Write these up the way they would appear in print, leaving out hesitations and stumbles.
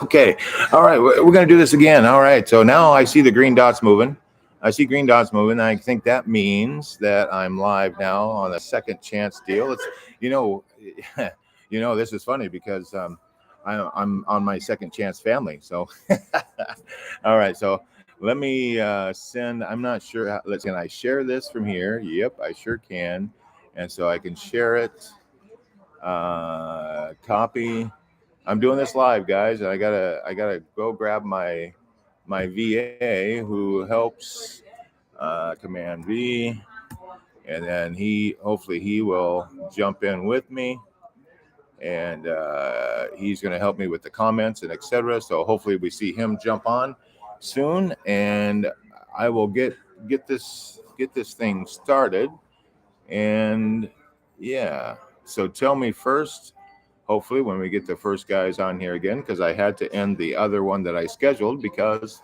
Okay. All right. We're going to do this again. All right. So now I see the green dots moving. I see green dots moving. I think that means that I'm live now on a second chance deal. It's, you know, this is funny because I'm on my second chance family. So, all right. So let me send, I'm not sure. Can I share this from here? Yep, I sure can. And so I can share it, copy. I'm doing this live, guys, and I gotta go grab my VA who helps. Command V, and then hopefully he will jump in with me, and he's going to help me with the comments and etc. So hopefully we see him jump on soon, and I will get this thing started. And yeah, so tell me first, hopefully when we get the first guys on here again, because I had to end the other one that I scheduled because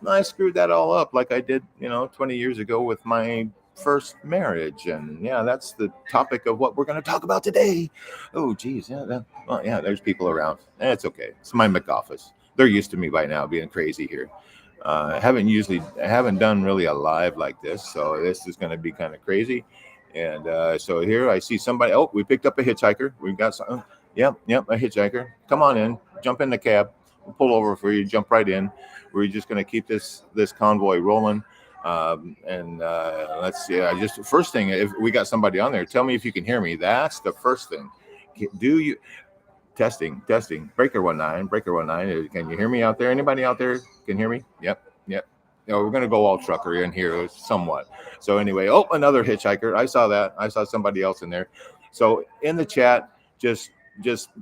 I screwed that all up like I did, 20 years ago with my first marriage. And yeah, that's the topic of what we're going to talk about today. Oh, geez. Yeah. Yeah, there's people around. It's okay. It's my McOffice. They're used to me by now being crazy here. I haven't done really a live like this. So this is going to be kind of crazy. And so here I see somebody. Oh, we picked up a hitchhiker. We've got some. Yep, a hitchhiker. Come on in. Jump in the cab. We'll pull over for you. Jump right in. We're just going to keep this convoy rolling. And let's see. First thing, if we got somebody on there, tell me if you can hear me. That's the first thing. Do you testing? Breaker 19. Can you hear me out there? Anybody out there can hear me? Yep. We're going to go all trucker in here somewhat. So anyway, another hitchhiker. I saw that. I saw somebody else in there. So in the chat, just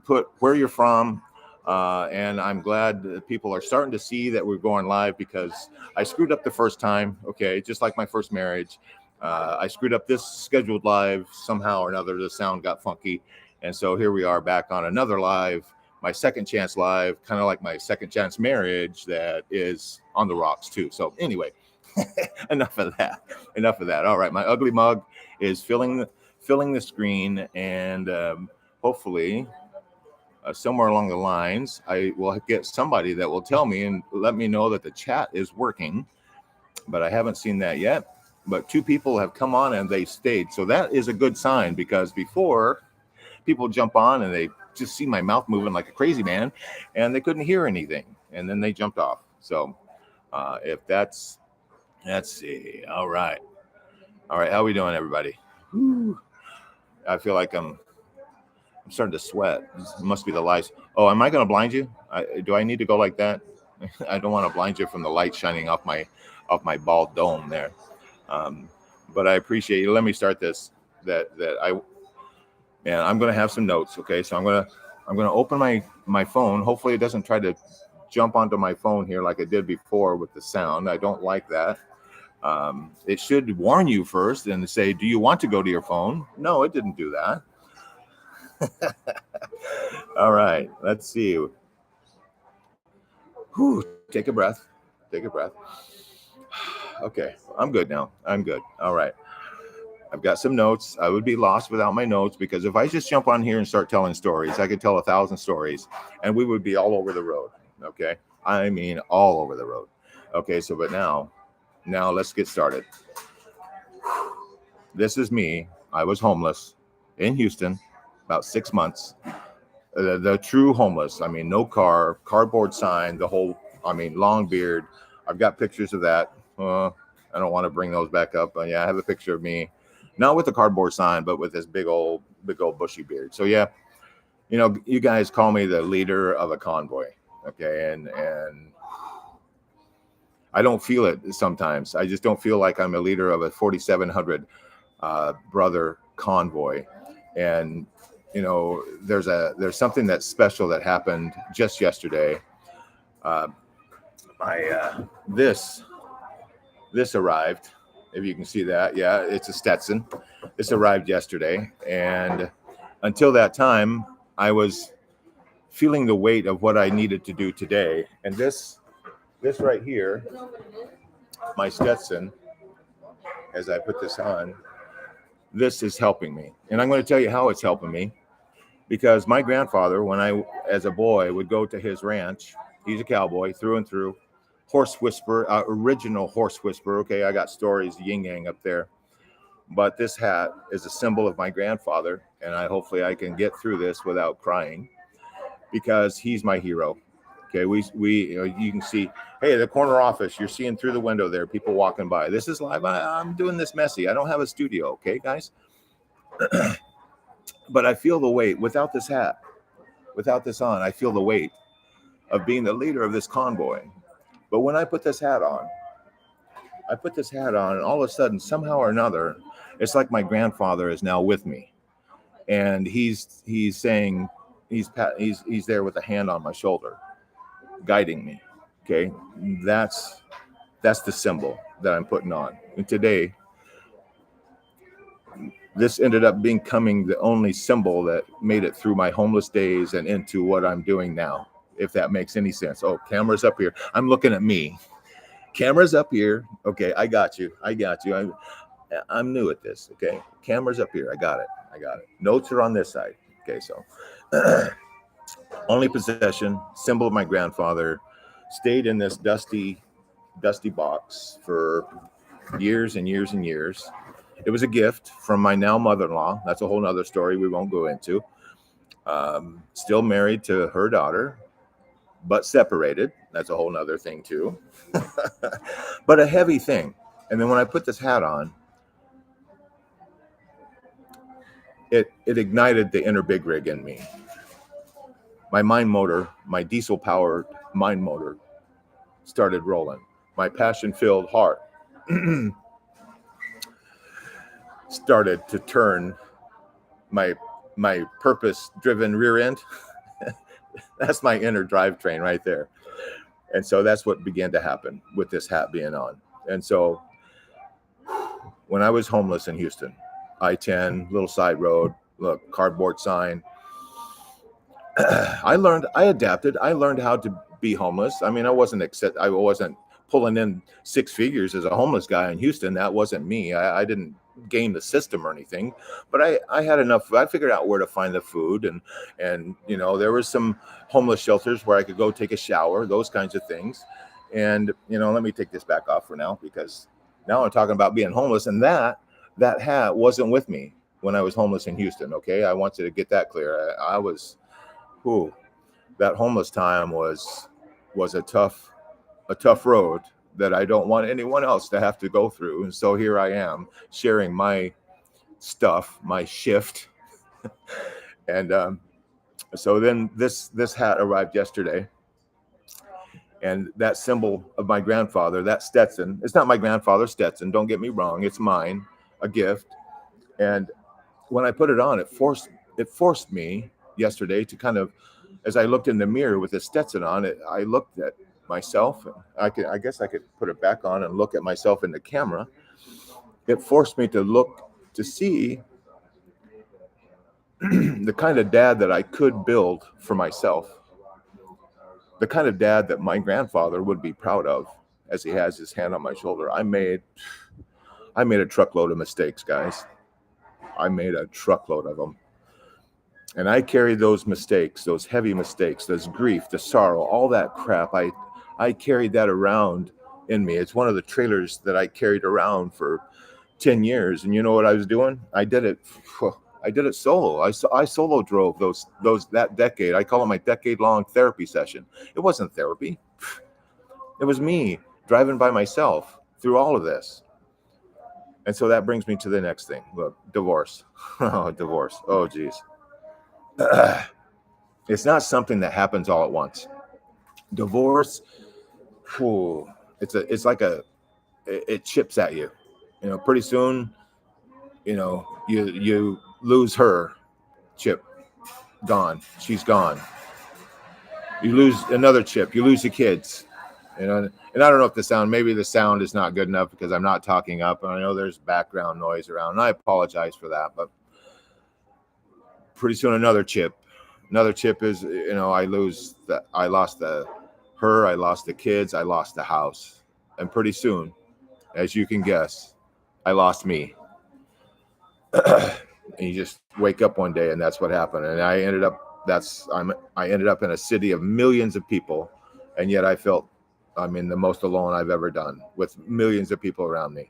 put where you're from. And I'm glad that people are starting to see that we're going live because I screwed up the first time. Okay, just like my first marriage. I screwed up this scheduled live somehow or another. The sound got funky. And so here we are back on another live, my second chance live, kind of like my second chance marriage that is on the rocks too. So anyway, enough of that. All right, my ugly mug is filling the screen, and hopefully somewhere along the lines, I will get somebody that will tell me and let me know that the chat is working, but I haven't seen that yet. But 2 people have come on and they stayed. So that is a good sign, because before people jump on and they just see my mouth moving like a crazy man and they couldn't hear anything. And then they jumped off. So let's see. All right. How we doing, everybody? Whew. I feel like I'm starting to sweat. It must be the lights. Oh, am I going to blind you? Do I need to go like that? I don't want to blind you from the light shining off my bald dome there. But I appreciate you. Let me start this. I'm going to have some notes. Okay, so I'm going to open my phone. Hopefully, it doesn't try to jump onto my phone here like it did before with the sound. I don't like that. It should warn you first and say, "Do you want to go to your phone?" No, it didn't do that. All right, let's see. Whew, take a breath. Okay, I'm good now. I'm good. All right. I've got some notes. I would be lost without my notes, because if I just jump on here and start telling stories, I could tell 1,000 stories and we would be all over the road. Okay. I mean, all over the road. Okay. So, but now let's get started. This is me. I was homeless in Houston about 6 months. The true homeless. I mean, no car, cardboard sign, long beard. I've got pictures of that. I don't want to bring those back up. But yeah, I have a picture of me, not with the cardboard sign, but with this big old bushy beard. So yeah, you guys call me the leader of a convoy. Okay. And I don't feel it sometimes. I just don't feel like I'm a leader of a 4,700 brother convoy. And there's something that's special that happened just yesterday. This arrived. If you can see that, yeah, it's a Stetson. This arrived yesterday, and until that time, I was feeling the weight of what I needed to do today. And this right here, my Stetson, as I put this on, this is helping me, and I'm going to tell you how it's helping me. because my grandfather, when I, as a boy, would go to his ranch. He's a cowboy through and through, horse whisperer, original horse whisperer. Okay, I got stories, yin yang up there. But this hat is a symbol of my grandfather, and hopefully I can get through this without crying, because he's my hero. Okay, you can see, hey, the corner office, you're seeing through the window there, people walking by. This is live. I'm doing this messy. I don't have a studio, okay, guys? But I feel the weight without this hat, without this on. I feel the weight of being the leader of this convoy. But when I put this hat on, and all of a sudden, somehow or another, it's like my grandfather is now with me, and he's saying, he's there with a hand on my shoulder, guiding me. Okay, that's the symbol that I'm putting on. And today, this ended up becoming the only symbol that made it through my homeless days and into what I'm doing now, if that makes any sense. Oh, camera's up here. I'm looking at me. Camera's up here. Okay, I got you. I'm new at this. Okay, camera's up here. I got it. Notes are on this side. Okay, so only possession, symbol of my grandfather, stayed in this dusty box for years and years and years. It was a gift from my now mother-in-law. That's a whole nother story we won't go into. Still married to her daughter, but separated. That's a whole nother thing too. But a heavy thing. And then when I put this hat on, it ignited the inner big rig in me. My mind motor, my diesel-powered mind motor started rolling. My passion-filled heart started to turn. My purpose-driven rear end, that's my inner drivetrain right there. And so that's what began to happen with this hat being on. And so when I was homeless in Houston, I-10, little side road, look, cardboard sign, I adapted. I learned how to be homeless. I mean, I wasn't pulling in six figures as a homeless guy in Houston. That wasn't me. I didn't game the system or anything, but I had enough. I figured out where to find the food, and there was some homeless shelters where I could go take a shower, those kinds of things. And let me take this back off for now, because now I'm talking about being homeless, and that hat wasn't with me when I was homeless in Houston. Okay, I want you to get that clear. I was, that homeless time was a tough road that I don't want anyone else to have to go through. And so here I am sharing my stuff, my shift. And so then this hat arrived yesterday. And that symbol of my grandfather, that Stetson, it's not my grandfather's Stetson, don't get me wrong, it's mine, a gift. And when I put it on, it forced me yesterday to kind of, as I looked in the mirror with the Stetson on it, I looked at myself, and I guess I could put it back on and look at myself in the camera. It forced me to look to see the kind of dad that I could build for myself, the kind of dad that my grandfather would be proud of as he has his hand on my shoulder. I made a truckload of mistakes, guys. I made a truckload of them. And I carried those mistakes, those heavy mistakes, this grief, the sorrow, all that crap. I carried that around in me. It's one of the trailers that I carried around for 10 years. And you know what I was doing? I did it solo. I solo drove that decade. I call it my decade-long therapy session. It wasn't therapy. It was me driving by myself through all of this. And so that brings me to the next thing. Look, divorce. Divorce. Oh, geez. It's not something that happens all at once. Divorce, it chips at you. Pretty soon, you lose her. Chip, gone. She's gone. You lose another chip. You lose the kids. And I don't know if maybe the sound is not good enough because I'm not talking up. And I know there's background noise around, and I apologize for that. But pretty soon another chip. Another chip is, I lost her, I lost the kids, I lost the house. And pretty soon, as you can guess, I lost me. And you just wake up one day and that's what happened. And I ended up in a city of millions of people, and yet I felt I'm in the most alone I've ever done with millions of people around me.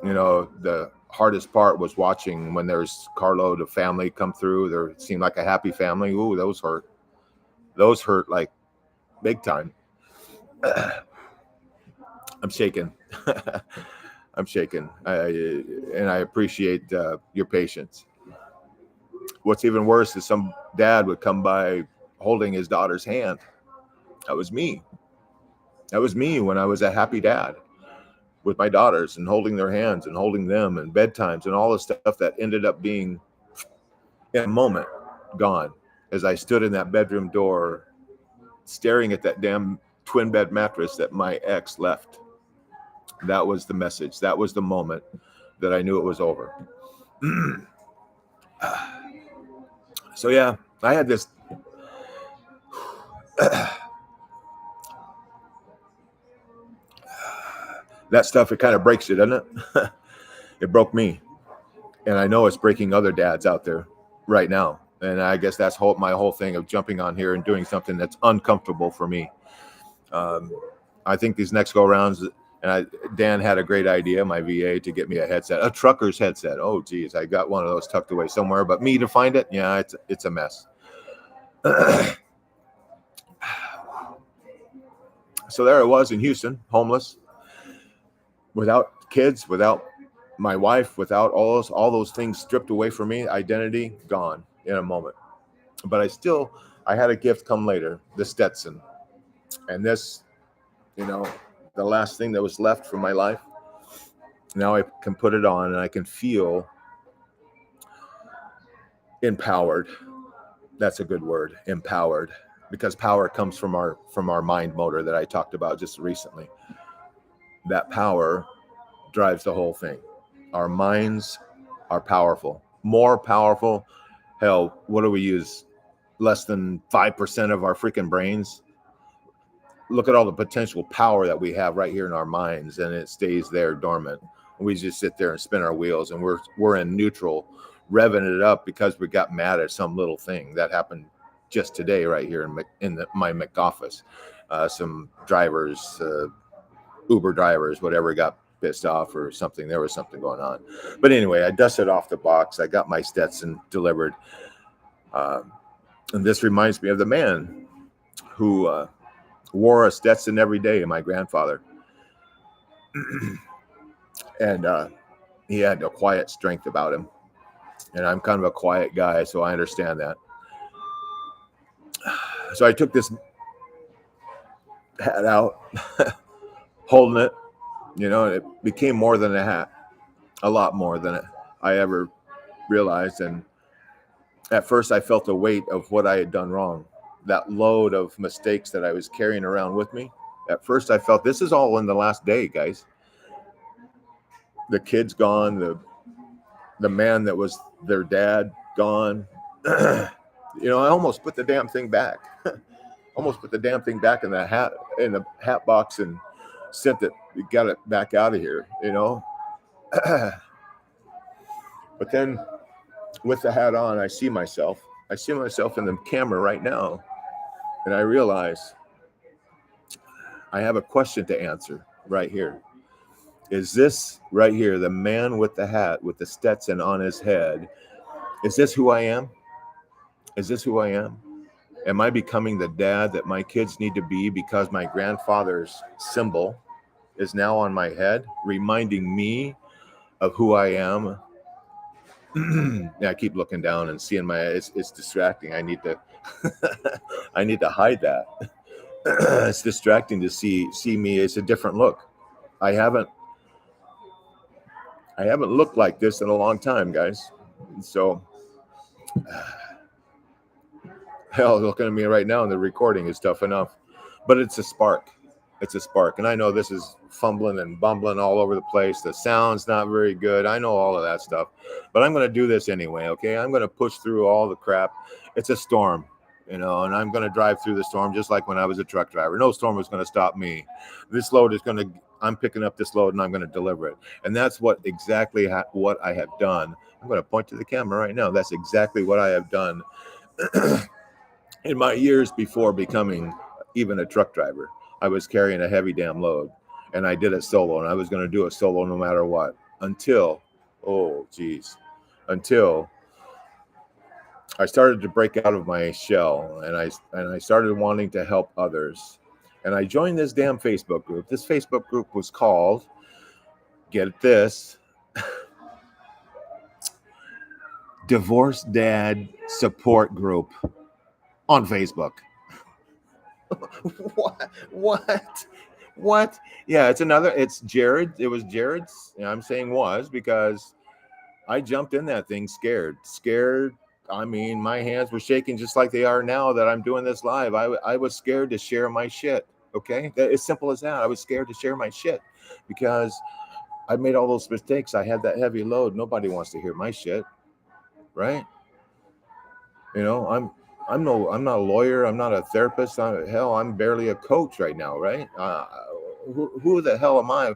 You know, the hardest part was watching when there's carload of family come through. There seemed like a happy family. Ooh, those hurt. Those hurt like big time. I'm shaking. I'm shaking. And I appreciate your patience. What's even worse is some dad would come by holding his daughter's hand. That was me. That was me when I was a happy dad with my daughters and holding their hands and holding them and bedtimes and all the stuff that ended up being in a moment gone as I stood in that bedroom door staring at that damn twin bed mattress that my ex left. That was the message. That was the moment that I knew it was over. So yeah, I had this that stuff, it kind of breaks you, doesn't it? It broke me. And I know it's breaking other dads out there right now. And I guess that's my whole thing of jumping on here and doing something that's uncomfortable for me. I think these next go rounds, and Dan had a great idea, my VA, to get me a headset, a trucker's headset. Oh, geez, I got one of those tucked away somewhere. But me to find it, yeah, it's a mess. So there I was in Houston, homeless, without kids, without my wife, without all those things stripped away from me, identity gone in a moment. But I had a gift come later, the Stetson. And this, you know, the last thing that was left from my life. Now I can put it on and I can feel empowered. That's a good word, empowered, because power comes from our mind motor that I talked about just recently. That power drives the whole thing. Our minds are powerful, more powerful. Hell, what do we use? Less than 5% of our freaking brains. Look at all the potential power that we have right here in our minds, and it stays there dormant. We just sit there and spin our wheels, and we're in neutral, revving it up because we got mad at some little thing that happened just today right here in my McOffice. Some drivers, Uber drivers, whatever, got pissed off or something. There was something going on. But anyway, I dusted off the box. I got my Stetson delivered. And this reminds me of the man who wore a Stetson every day, my grandfather. And he had a quiet strength about him. And I'm kind of a quiet guy, so I understand that. So I took this hat out, holding it. You know, it became more than a hat, a lot more than I ever realized. And at first I felt the weight of what I had done wrong, that load of mistakes that I was carrying around with me. At first I felt this is all in the last day, guys. The kid's gone, the man that was their dad gone. You know, I almost put the damn thing back. Almost put the damn thing back in the hat box and sent it, got it back out of here, you know. But then with the hat on, I see myself in the camera right now, and I realize I have a question to answer right here. Is this right here, the man with the hat, with the Stetson on his head, is this who I am? Is this who I am? Am I becoming the dad that my kids need to be because my grandfather's symbol is now on my head, reminding me of who I am? Yeah, I keep looking down and seeing it's distracting. I need to I need to hide that. It's distracting to see me. It's a different look. I haven't looked like this in a long time, guys. So hell, looking at me right now in the recording is tough enough, but it's a spark. It's a spark. And I know this is fumbling and bumbling all over the place. The sound's not very good. I know all of that stuff, but I'm going to do this anyway. Okay. I'm going to push through all the crap. It's a storm, you know, and I'm going to drive through the storm just like when I was a truck driver. No storm was going to stop me. This load is going to I'm picking up this load and I'm going to deliver it. And that's what exactly what I have done. I'm going to point to the camera right now. That's exactly what I have done in my years before becoming even a truck driver. I was carrying a heavy damn load, and I did it solo, and I was going to do it solo no matter what until, until I started to break out of my shell, and I started wanting to help others. And I joined this damn Facebook group. This Facebook group was called, get this, Divorced Dad Support Group on Facebook. What? Yeah, it's Jared. It was Jared's. I'm saying was because I jumped in that thing scared. I mean, my hands were shaking just like they are now that I'm doing this live. I was scared to share my shit. Okay, as simple as that. I was scared to share my shit because I made all those mistakes. I had that heavy load. Nobody wants to hear my shit, right? You know, I'm not a lawyer. I'm not a therapist. I'm barely a coach right now, right? Who the hell am I?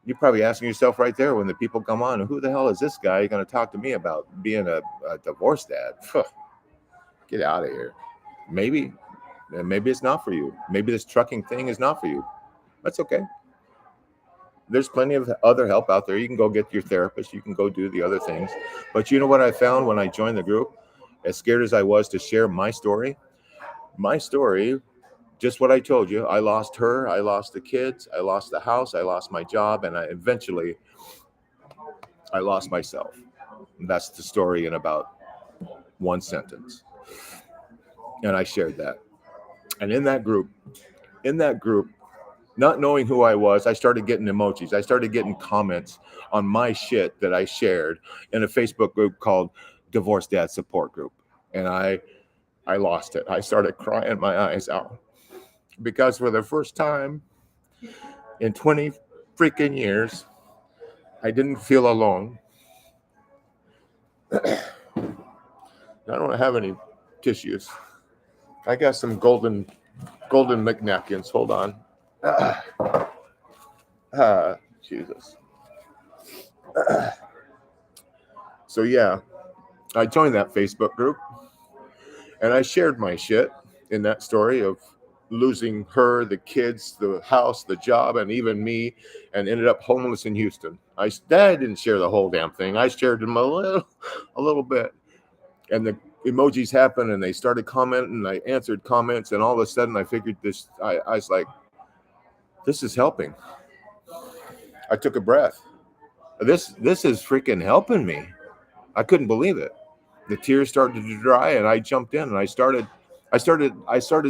You're probably asking yourself right there when the people come on, who the hell is this guy going to talk to me about being a divorced dad? Get out of here. Maybe it's not for you. Maybe this trucking thing is not for you. That's okay. There's plenty of other help out there. You can go get your therapist. You can go do the other things. But you know what I found when I joined the group? As scared as I was to share my story, just what I told you, I lost her, I lost the kids, I lost the house, I lost my job, and I lost myself. And that's the story in about one sentence. And I shared that. And in that group, not knowing who I was, I started getting emojis. I started getting comments on my shit that I shared in a Facebook group called Divorced Dad Support Group. And I lost it. I started crying my eyes out because for the first time in 20 freaking years, I didn't feel alone. I don't have any tissues. I got some golden McNapkins. Hold on. Jesus. So yeah, I joined that Facebook group and I shared my shit in that story of losing her, the kids, the house, the job, and even me, and ended up homeless in Houston. I didn't share the whole damn thing. I shared them a little bit. And the emojis happened and they started commenting and I answered comments and all of a sudden I figured this, I was like, this is helping. I took a breath. This is freaking helping me. I couldn't believe it. The tears started to dry and I jumped in and I started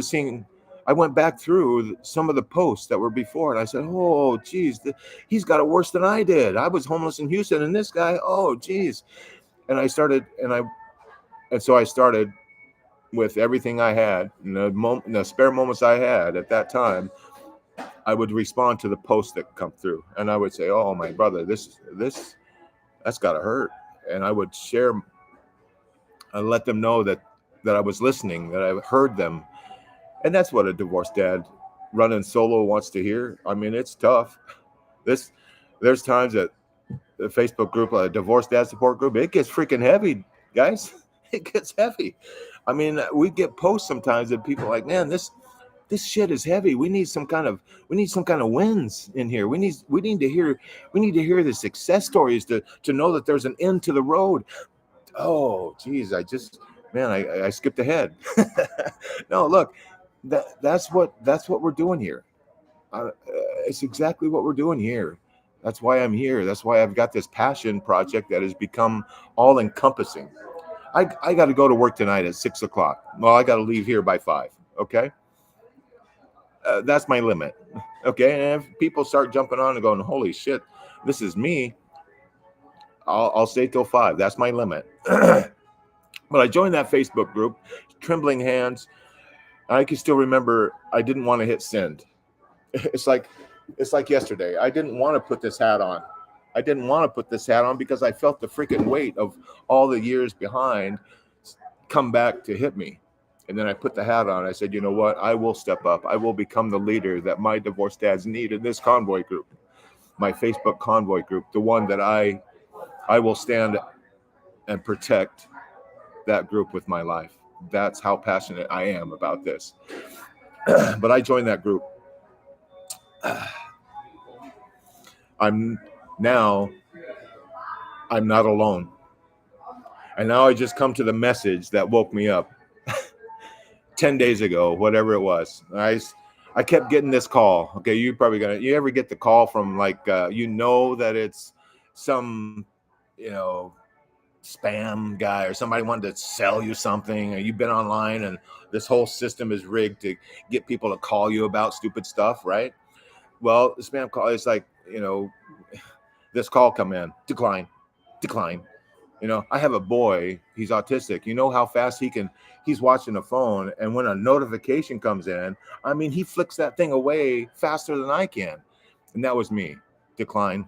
seeing, I went back through some of the posts that were before and I said, oh, geez, he's got it worse than I did. I was homeless in Houston and this guy, oh, geez. And so I started with everything I had, in the spare moments I had at that time, I would respond to the posts that come through and I would say, oh, my brother, that's gotta hurt. And I would share, I let them know that I was listening, that I heard them. And that's what a divorced dad running solo wants to hear. I mean, it's tough. There's times that the Facebook group, a divorced dad support group, it gets freaking heavy, guys. It gets heavy. I mean, we get posts sometimes that people are like, man, this shit is heavy. We need some kind of wins in here. We need to hear the success stories to know that there's an end to the road. Oh, geez, I skipped ahead. No, look, that's what we're doing here. It's exactly what we're doing here. That's why I'm here. That's why I've got this passion project that has become all encompassing. I got to go to work tonight at 6:00. Well, I got to leave here by 5. Okay. That's my limit. Okay. And if people start jumping on and going, holy shit, this is me, I'll stay till 5. That's my limit. But I joined that Facebook group, trembling hands. I can still remember I didn't want to hit send. It's like yesterday. I didn't want to put this hat on. Because I felt the freaking weight of all the years behind come back to hit me. And then I put the hat on. I said, you know what? I will step up. I will become the leader that my divorced dads need in this Convoy group. my Facebook Convoy group, the one that I will stand and protect that group with my life. That's how passionate I am about this. But I joined that group. I'm not alone. And now I just come to the message that woke me up 10 days ago, whatever it was. I kept getting this call. Okay, you ever get the call from like, that it's some, spam guy or somebody wanted to sell you something, or you've been online and this whole system is rigged to get people to call you about stupid stuff, right? Well, the spam call is like, this call come in, decline. I have a boy, he's autistic. You know how fast he's watching a phone, and when a notification comes in, he flicks that thing away faster than I can. And that was me. Decline.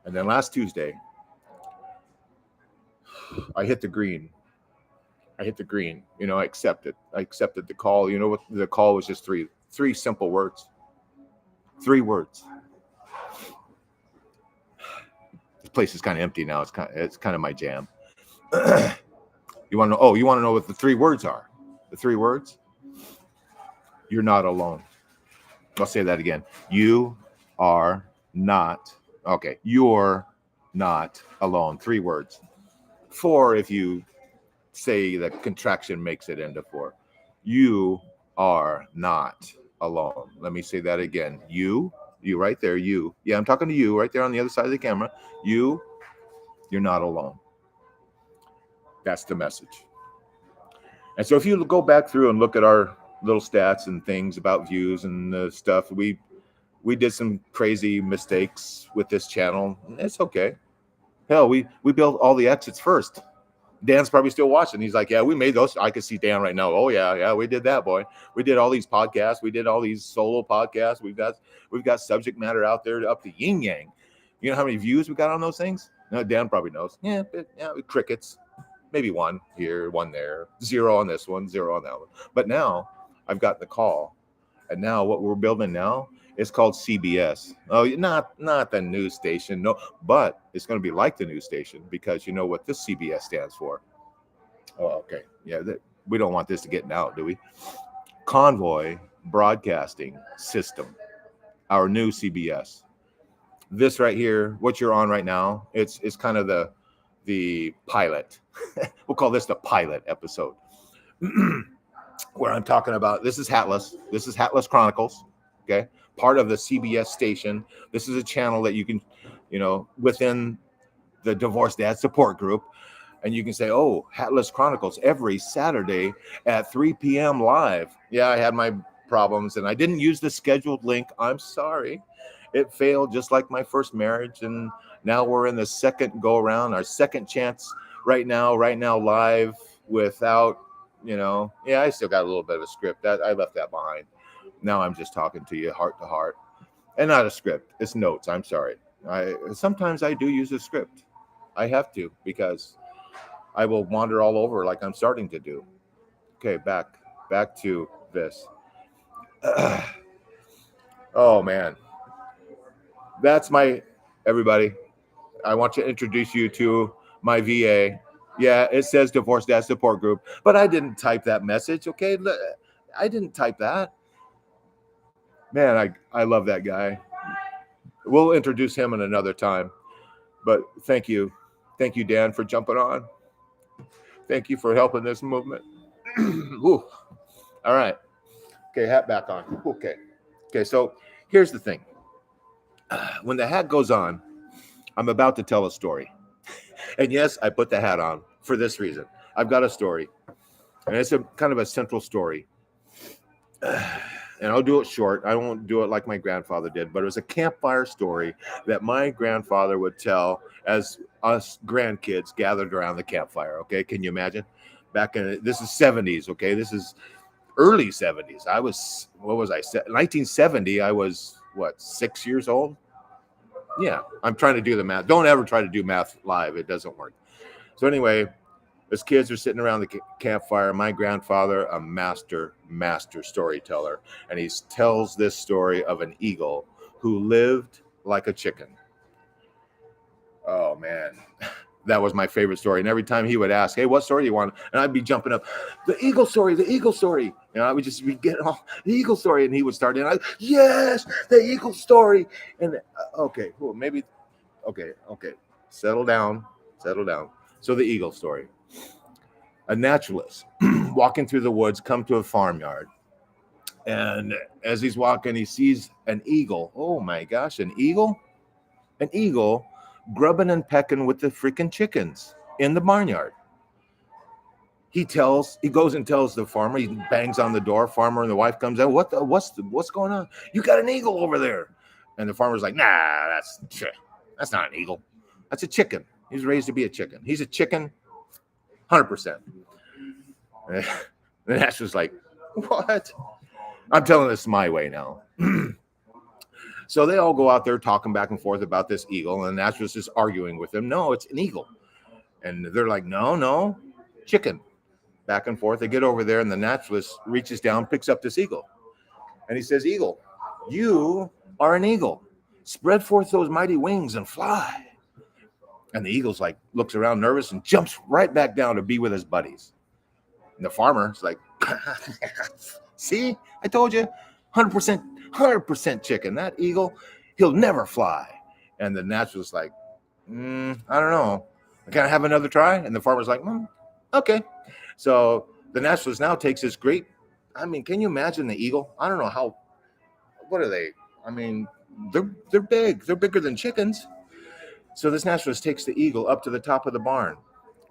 And then last Tuesday, I hit the green. I accepted. I accepted the call. You know what? The call was just three simple words. 3 words. This place is kind of empty now. It's kind of my jam. You want to know? Oh, you want to know what the 3 words are? The 3 words? You're not alone. I'll say that again. You are not. Okay, you're not alone. 3 words. 4 if you say the contraction makes it into 4. You are not alone. Let me say that again. You right there. You. Yeah, I'm talking to you right there on the other side of the camera. You're not alone. That's the message. And so if you go back through and look at our little stats and things about views and stuff, we did some crazy mistakes with this channel. It's okay. Hell, we built all the exits first. Dan's probably still watching. He's like, yeah, we made those. I can see Dan right now. Oh yeah, we did that, boy. We did all these podcasts. We did all these solo podcasts. We've got subject matter out there up to yin yang. You know how many views we got on those things? No, Dan probably knows. Yeah, crickets. Maybe 1 here, 1 there. 0 on this one, 0 on that one. But now I've got the call, and now what we're building now is called CBS. Oh, not the news station, no, but it's going to be like the news station, because you know what this CBS stands for. Oh, okay, yeah, we don't want this to get out, do we? Convoy Broadcasting System, our new CBS. This right here, what you're on right now, it's kind of the pilot. We'll call this the pilot episode. Where I'm talking about, this is Hatless. This is Hatless Chronicles. Okay. Part of the CBS station. This is a channel that you can, within the Divorced Dad Support Group. And you can say, oh, Hatless Chronicles every Saturday at 3 p.m. live. Yeah, I had my problems and I didn't use the scheduled link. I'm sorry. It failed just like my first marriage. And now we're in the second go around, our second chance right now live without, I still got a little bit of a script. I left that behind. Now I'm just talking to you heart to heart, and not a script. It's notes. I'm sorry. Sometimes I do use a script. I have to, because I will wander all over like I'm starting to do. Okay, back to this. Oh man, that's everybody. I want to introduce you to my VA. Yeah, it says Divorced Dad Support Group, but I didn't type that message. Okay, I didn't type that. Man, I love that guy. We'll introduce him in another time. But thank you, Dan, for jumping on. Thank you for helping this movement. Ooh. All right. Okay, hat back on. Okay. So here's the thing. When the hat goes on, I'm about to tell a story. And yes, I put the hat on for this reason. I've got a story, and it's a kind of a central story. And I'll do it short. I won't do it like my grandfather did, but it was a campfire story that my grandfather would tell as us grandkids gathered around the campfire. Okay, can you imagine? This is 70s. Okay, this is early 70s. What was I? 1970. I was 6 years old. Yeah, I'm trying to do the math. Don't ever try to do math live. It doesn't work. So anyway, As kids are sitting around the campfire, my grandfather, a master storyteller, and he tells this story of an eagle who lived like a chicken. Oh man, that was my favorite story. And every time he would ask, "Hey, what story do you want?" and I'd be jumping up, "The eagle story, the eagle story." You know, I would just be getting all the eagle story, and he would start, and I, yes, the eagle story. And okay, cool, maybe, okay, settle down. So the eagle story. A naturalist walking through the woods, come to a farmyard, and as he's walking, he sees an eagle. Oh my gosh, an eagle grubbing and pecking with the freaking chickens in the barnyard. He goes and tells the farmer. He bangs on the door. Farmer and the wife comes out. What's going on? You got an eagle over there. And the farmer's like, nah, that's not an eagle. That's a chicken. He's raised to be a chicken. He's a chicken, 100%. And Ash was like, what? I'm telling this my way now. So they all go out there talking back and forth about this eagle, and Ash was just arguing with them. No, it's an eagle. And they're like, no, chicken. Back and forth. They get over there, and the naturalist reaches down, picks up this eagle. And he says, Eagle, you are an eagle. Spread forth those mighty wings and fly. And the eagle's like, looks around nervous and jumps right back down to be with his buddies. And the farmer's like, see, I told you, 100% chicken. That eagle, he'll never fly. And the naturalist's like, I don't know. Can I have another try? And the farmer's like, okay. So the naturalist now takes this great, can you imagine the eagle? I don't know what are they? They're big. They're bigger than chickens. So this naturalist takes the eagle up to the top of the barn.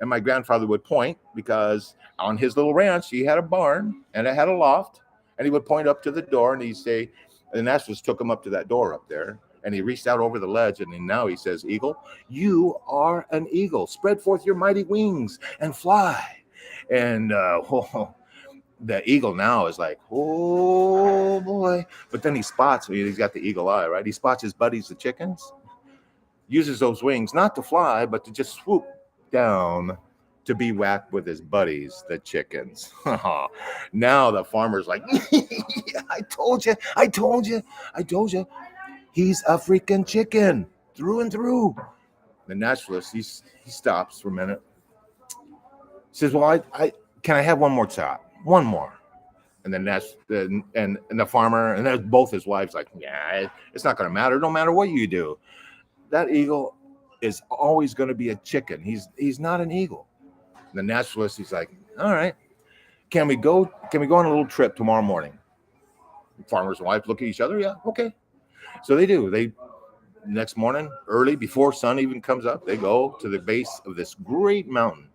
And my grandfather would point, because on his little ranch, he had a barn and it had a loft. And he would point up to the door and he'd say, and the naturalist took him up to that door up there. And he reached out over the ledge, and now he says, Eagle, you are an eagle. Spread forth your mighty wings and fly. And the eagle now is like, oh boy. But then he's got the eagle eye, right? He spots his buddies, the chickens, uses those wings not to fly, but to just swoop down to be whacked with his buddies, the chickens. Now the farmer's like, I told you. He's a freaking chicken through and through. The naturalist, he stops for a minute. He says, well, I can I have one more shot? One more. And then and the farmer, and there's both his wives like, yeah, it's not going to matter. No matter what you do. That eagle is always going to be a chicken. He's not an eagle. And the naturalist, he's like, all right, can we go on a little trip tomorrow morning? The farmer's wife look at each other. Yeah, okay. So they do. Next morning, early, before sun even comes up, they go to the base of this great mountain.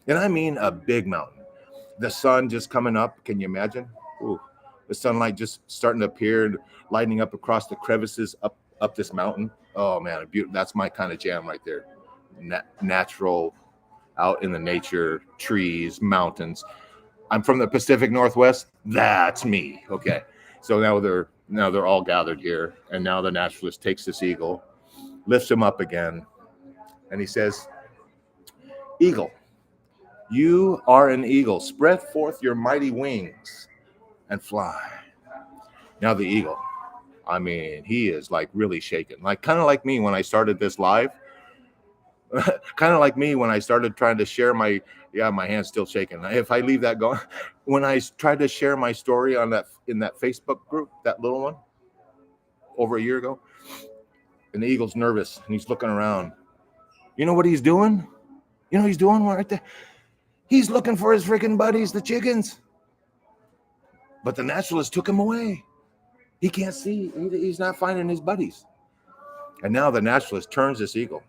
And I mean a big mountain. The sun just coming up. Can you imagine? Ooh, the sunlight just starting to appear and lighting up across the crevices up this mountain. Oh man, that's my kind of jam right there. Natural, out in the nature, trees, mountains. I'm from the Pacific Northwest. That's me. Okay. So now they're all gathered here, and now the naturalist takes this eagle, lifts him up again, and he says, Eagle, you are an eagle. Spread forth your mighty wings and fly. Now the eagle, he is like really shaken, like kind of like me when I started this live. Kind of like me when I started trying to share my hand's still shaking. If I leave that going, when I tried to share my story in that Facebook group, that little one, over a year ago, and the eagle's nervous and he's looking around. You know what he's doing? You know what he's doing right there? He's looking for his freaking buddies, the chickens. But the naturalist took him away. He can't see. He's not finding his buddies. And now the naturalist turns this eagle.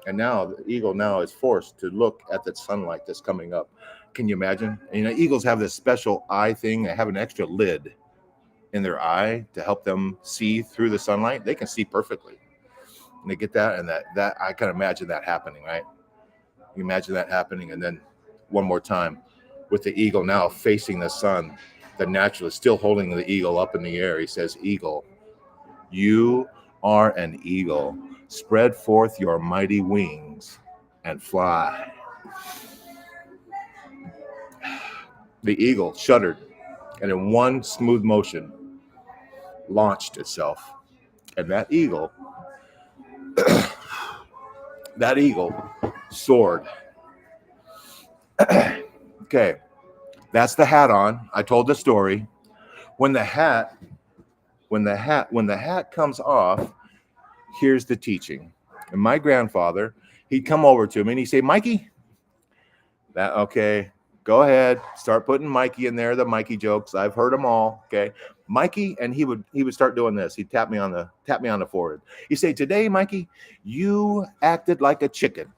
And now the eagle is forced to look at the sunlight that's coming up. Can you imagine? And, eagles have this special eye thing. They have an extra lid in their eye to help them see through the sunlight. They can see perfectly. And they get that, and that I can imagine that happening, right? You imagine that happening, and then one more time with the eagle now facing the sun, the naturalist still holding the eagle up in the air. He says, Eagle, you are an eagle. Spread forth your mighty wings and fly. The eagle shuddered and in one smooth motion launched itself. And that eagle soared. Okay, that's the hat on. I told the story. When the hat comes off, here's the teaching. And my grandfather, he'd come over to me and he'd say, Mikey, okay, go ahead, start putting Mikey in there, the Mikey jokes. I've heard them all. Okay. Mikey, and he would start doing this. He'd tap me on the forehead. He'd say, today, Mikey, you acted like a chicken.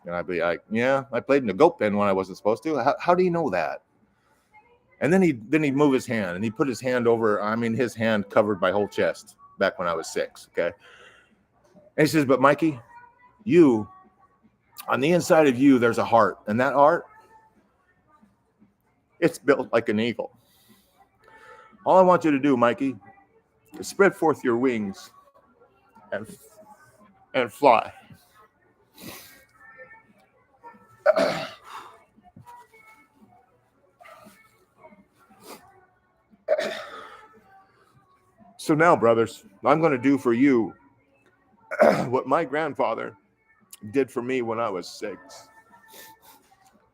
And I'd be like, yeah, I played in the goat pen when I wasn't supposed to. How do you know that? And then he'd move his hand and he'd put his hand over, his hand covered my whole chest back when I was 6. Okay. And he says, but Mikey, you, on the inside of you, there's a heart. And that heart, it's built like an eagle. All I want you to do, Mikey, is spread forth your wings and fly. So now, brothers, I'm going to do for you what my grandfather did for me when I was 6.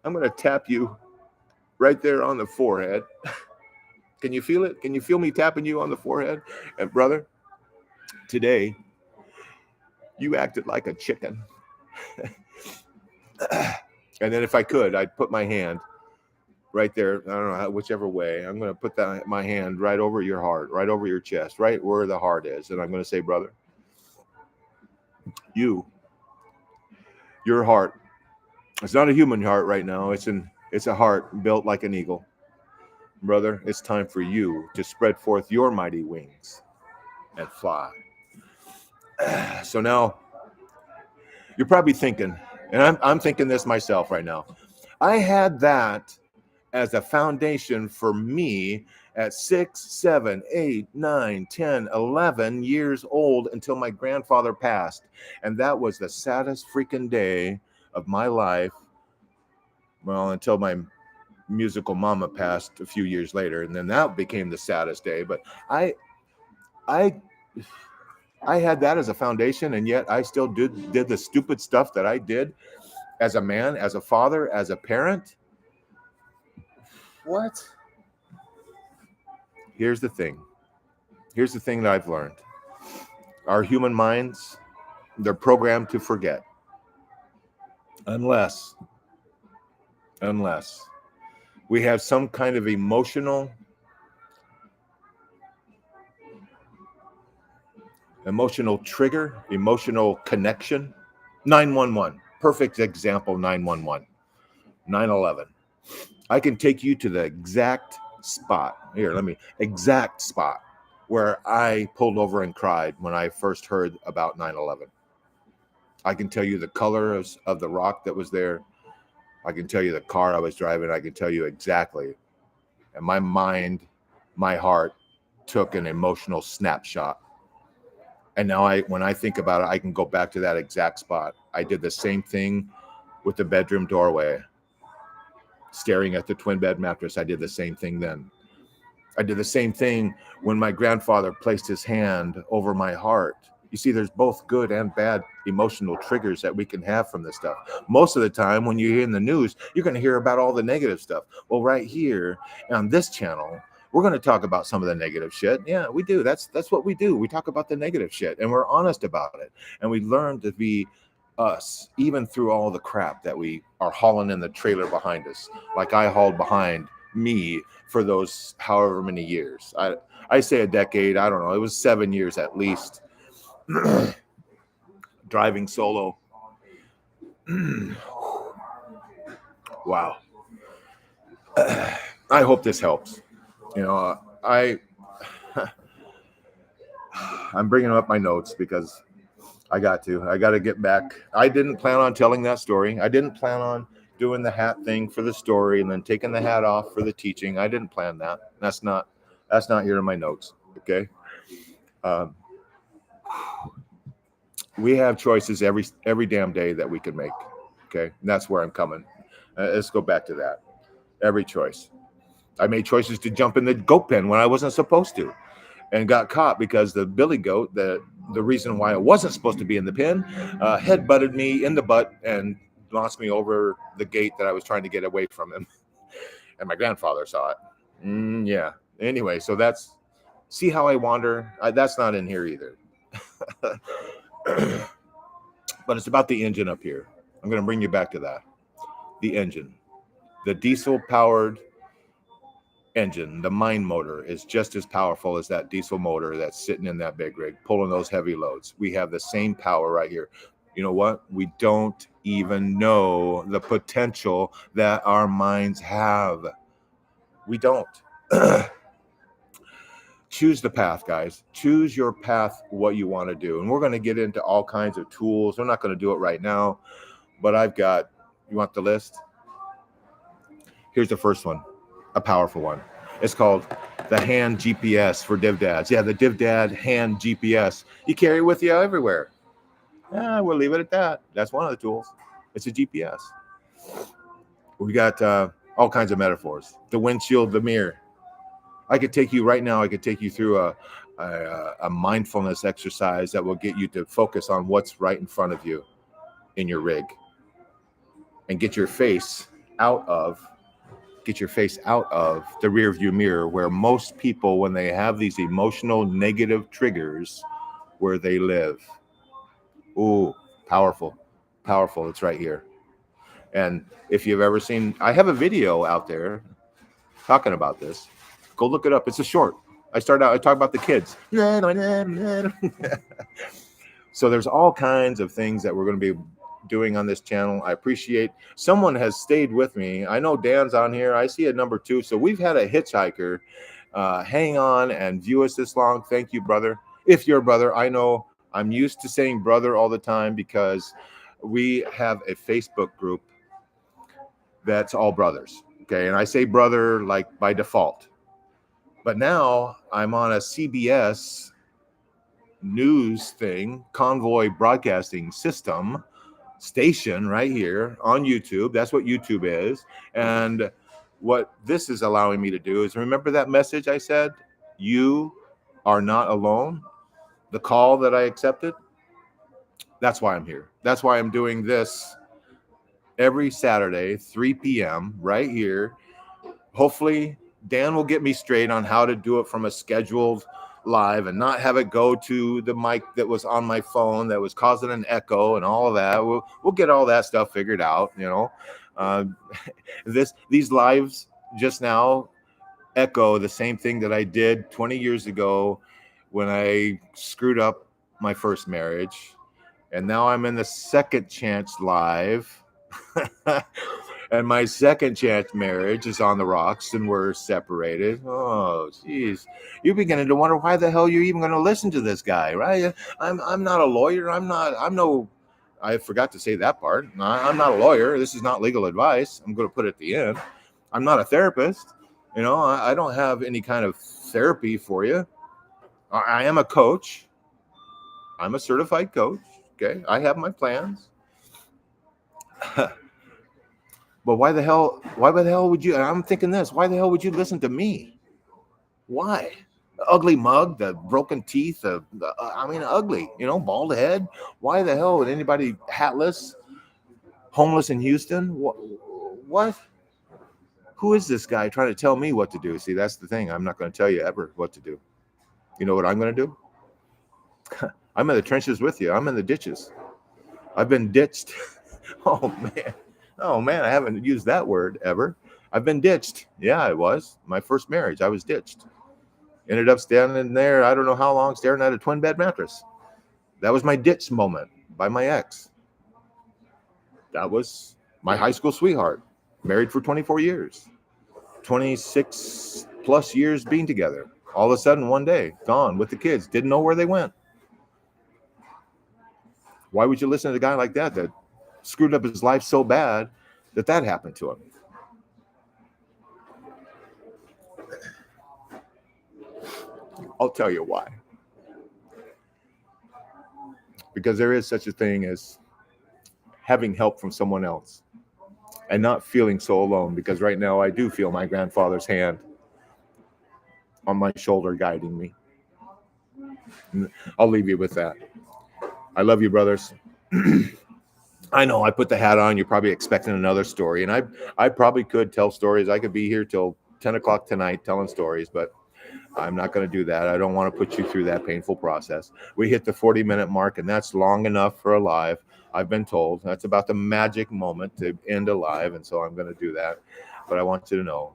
I'm going to tap you right there on the forehead. Can you feel it? Can you feel me tapping you on the forehead? And brother, today, you acted like a chicken. And then if I could, I'd put my hand right there. I don't know, whichever way. I'm going to put my hand right over your heart, right over your chest, right where the heart is. And I'm going to say, brother, your heart, it's not a human heart right now. It's a heart built like an eagle. Brother, it's time for you to spread forth your mighty wings and fly. So now you're probably thinking, and I'm thinking this myself right now. I had that as a foundation for me at 6, 7, 8, 9, 10, 11 years old until my grandfather passed. And that was the saddest freaking day of my life. Well, until my musical mama passed a few years later, and then that became the saddest day. But I had that as a foundation, and yet I still did the stupid stuff that I did as a man, as a father, as a parent. What? Here's the thing that I've learned. Our human minds, they're programmed to forget. Unless we have some kind of emotional trigger, emotional connection. 911, perfect example. 911, 9/11. I can take you to the exact spot where I pulled over and cried when I first heard about 9/11. I can tell you the color of the rock that was there. I can tell you the car I was driving. I can tell you exactly. And my mind, my heart took an emotional snapshot. And now when I think about it, I can go back to that exact spot. I did the same thing with the bedroom doorway. Staring at the twin bed mattress, I did the same thing then. I did the same thing when my grandfather placed his hand over my heart. You see, there's both good and bad emotional triggers that we can have from this stuff. Most of the time, when you hear in the news, you're going to hear about all the negative stuff. Well, right here on this channel, we're going to talk about some of the negative shit. Yeah, we do. That's what we do. We talk about the negative shit, and we're honest about it. And we learn to be us, even through all the crap that we are hauling in the trailer behind us. Like I hauled behind me for those however many years. I say a decade. I don't know. It was 7 years at least. Driving solo. Wow. I hope this helps. You know, I'm bringing up my notes because I got to get back. I didn't plan on telling that story. I didn't plan on doing the hat thing for the story and then taking the hat off for the teaching. I didn't plan that. That's not here in my notes. Okay. We have choices every damn day that we can make. Okay. And that's where I'm coming. Let's go back to that. Every choice. I made choices to jump in the goat pen when I wasn't supposed to, and got caught because the billy goat, the reason why I wasn't supposed to be in the pen, head butted me in the butt and launched me over the gate that I was trying to get away from him. And my grandfather saw it. Yeah. Anyway, so that's, see how I wander? That's not in here either. But it's about the engine up here. I'm going to bring you back to that. The engine. The diesel-powered engine, the mine motor, is just as powerful as that diesel motor that's sitting in that big rig, pulling those heavy loads. We have the same power right here. You know what? We don't even know the potential that our minds have. We don't. Choose the path, guys. Choose your path, what you want to do. And we're going to get into all kinds of tools. We're not going to do it right now, but I've got, you want the list? Here's the first one, a powerful one. It's called the hand GPS for Div Dads. Yeah, the Div Dad hand GPS. You carry it with you everywhere. We'll leave it at that. That's one of the tools. It's a GPS. We got all kinds of metaphors. The windshield, the mirror. I could take you right now. I could take you through a mindfulness exercise that will get you to focus on what's right in front of you in your rig, and get your face out of the rear view mirror, where most people, when they have these emotional negative triggers, where they live. Ooh, powerful. It's right here. And if you've ever seen, I have a video out there talking about this. Go look it up. It's a short. I talk about the kids. So there's all kinds of things that we're going to be doing on this channel. I appreciate someone has stayed with me. I know Dan's on here. I see a number 2. So we've had a hitchhiker hang on and view us this long. Thank you, brother. If you're a brother, I know I'm used to saying brother all the time because we have a Facebook group that's all brothers. Okay. And I say brother like by default. But now I'm on a CBS news thing, Convoy broadcasting system station right here on YouTube. That's what YouTube is. And what this is allowing me to do is, remember that message I said, you are not alone, the call that I accepted. That's why I'm here. That's why I'm doing this every Saturday, 3 p.m. right here. Hopefully Dan will get me straight on how to do it from a scheduled live and not have it go to the mic that was on my phone that was causing an echo and all of that. We'll get all that stuff figured out, you know. These lives just now echo the same thing that I did 20 years ago when I screwed up my first marriage, and now I'm in the second chance live. And my second chance marriage is on the rocks and we're separated. Oh, geez. You're beginning to wonder why the hell you're even going to listen to this guy, right? I'm not a lawyer. I forgot to say that part. I'm not a lawyer. This is not legal advice. I'm going to put it at the end. I'm not a therapist. You know, I don't have any kind of therapy for you. I am a coach. I'm a certified coach. Okay. I have my plans. But why the hell would you, I'm thinking this, why the hell would you listen to me? Why? The ugly mug, the broken teeth, ugly, you know, bald head. Why the hell would anybody hatless, homeless in Houston? What? Who is this guy trying to tell me what to do? See, that's the thing. I'm not going to tell you ever what to do. You know what I'm going to do? I'm in the trenches with you. I'm in the ditches. I've been ditched. Oh man, I haven't used that word ever. I've been ditched. Yeah, I was. My first marriage, I was ditched. Ended up standing there, I don't know how long, staring at a twin bed mattress. That was my ditch moment by my ex. That was my high school sweetheart. Married for 24 years. 26 plus years being together. All of a sudden, one day, gone with the kids. Didn't know where they went. Why would you listen to a guy like that screwed up his life so bad that happened to him? I'll tell you why. Because there is such a thing as having help from someone else. and not feeling so alone, because right now I do feel my grandfather's hand on my shoulder guiding me. I'll leave you with that. I love you, brothers. I know I put the hat on. You're probably expecting another story, and I probably could tell stories. I could be here till 10 o'clock tonight telling stories, but I'm not going to do that. I don't want to put you through that painful process. We hit the 40-minute mark, and that's long enough for a live. I've been told that's about the magic moment to end a live, and so I'm going to do that. But I want you to know,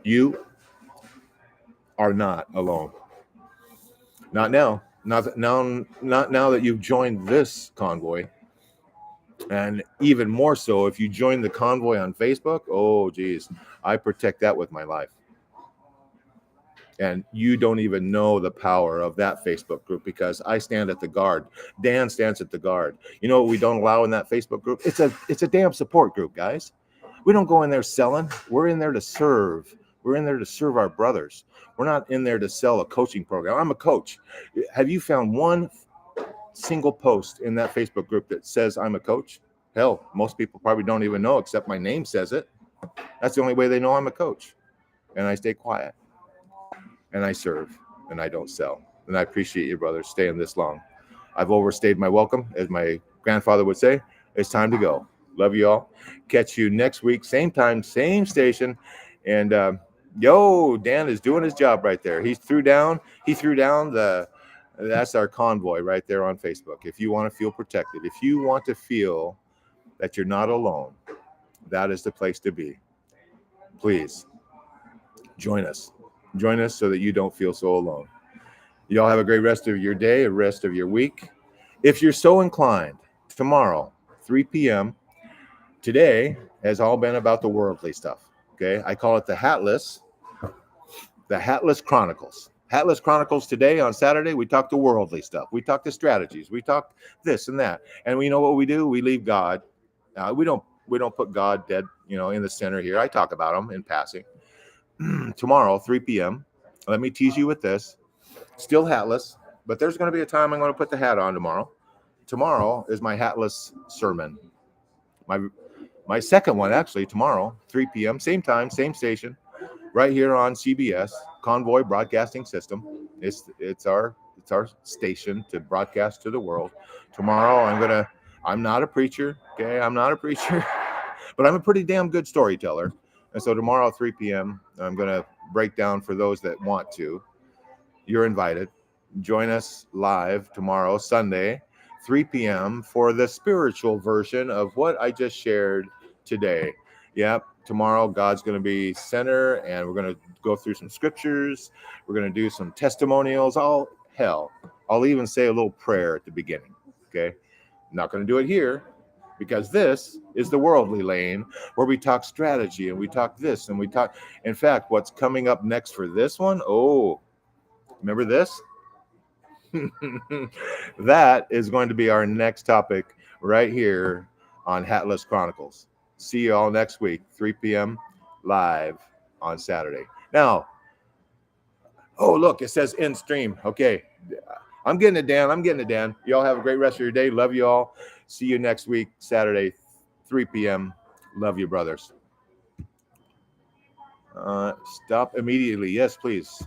you are not alone. Not now. Not now that you've joined this convoy. And even more so, if you join the convoy on Facebook, oh, geez, I protect that with my life. And you don't even know the power of that Facebook group, because I stand at the guard. Dan stands at the guard. You know what we don't allow in that Facebook group? It's a damn support group, guys. We don't go in there selling. We're in there to serve. We're in there to serve our brothers. We're not in there to sell a coaching program. I'm a coach. Have you found one single post in that Facebook group that says I'm a coach? Hell, most people probably don't even know, except my name says it. That's the only way they know I'm a coach. And I stay quiet. And I serve. And I don't sell. And I appreciate you, brothers, staying this long. I've overstayed my welcome. As my grandfather would say, it's time to go. Love you all. Catch you next week. Same time, same station. And Dan is doing his job right there. He threw down that's our convoy right there on Facebook. If you want to feel protected, if you want to feel that you're not alone, that is the place to be. Please join us. Join us so that you don't feel so alone. You all have a great rest of your day, a rest of your week. If you're so inclined, tomorrow, 3 p.m., today has all been about the worldly stuff. Okay, I call it the Hatless Chronicles. Hatless Chronicles today on Saturday, we talk the worldly stuff. We talk the strategies. We talk this and that. And we know what we do? We leave God. We don't put God dead, in the center here. I talk about him in passing. Tomorrow, 3 p.m., let me tease you with this. Still hatless, but there's going to be a time I'm going to put the hat on tomorrow. Tomorrow is my hatless sermon. My second one, actually, tomorrow, 3 p.m., same time, same station, right here on CBS, Convoy Broadcasting System. It's our station to broadcast to the world. Tomorrow, I'm not a preacher, okay? I'm not a preacher, but I'm a pretty damn good storyteller. And so tomorrow, 3 p.m., I'm going to break down for those that want to. You're invited. Join us live tomorrow, Sunday, 3 p.m. for the spiritual version of what I just shared today. Yep. Tomorrow, God's going to be center, and we're going to go through some scriptures. We're going to do some testimonials. I'll even say a little prayer at the beginning. Okay. I'm not going to do it here, because this is the worldly lane where we talk strategy and we talk this and we talk. In fact, what's coming up next for this one? Oh, remember this? That is going to be our next topic right here on Hatless Chronicles. See you all next week, 3 p.m. live on Saturday. Now, look, it says end stream. Okay. I'm getting it, Dan. Y'all have a great rest of your day. Love you all. See you next week, Saturday, 3 p.m. Love you, brothers. Stop immediately. Yes, please.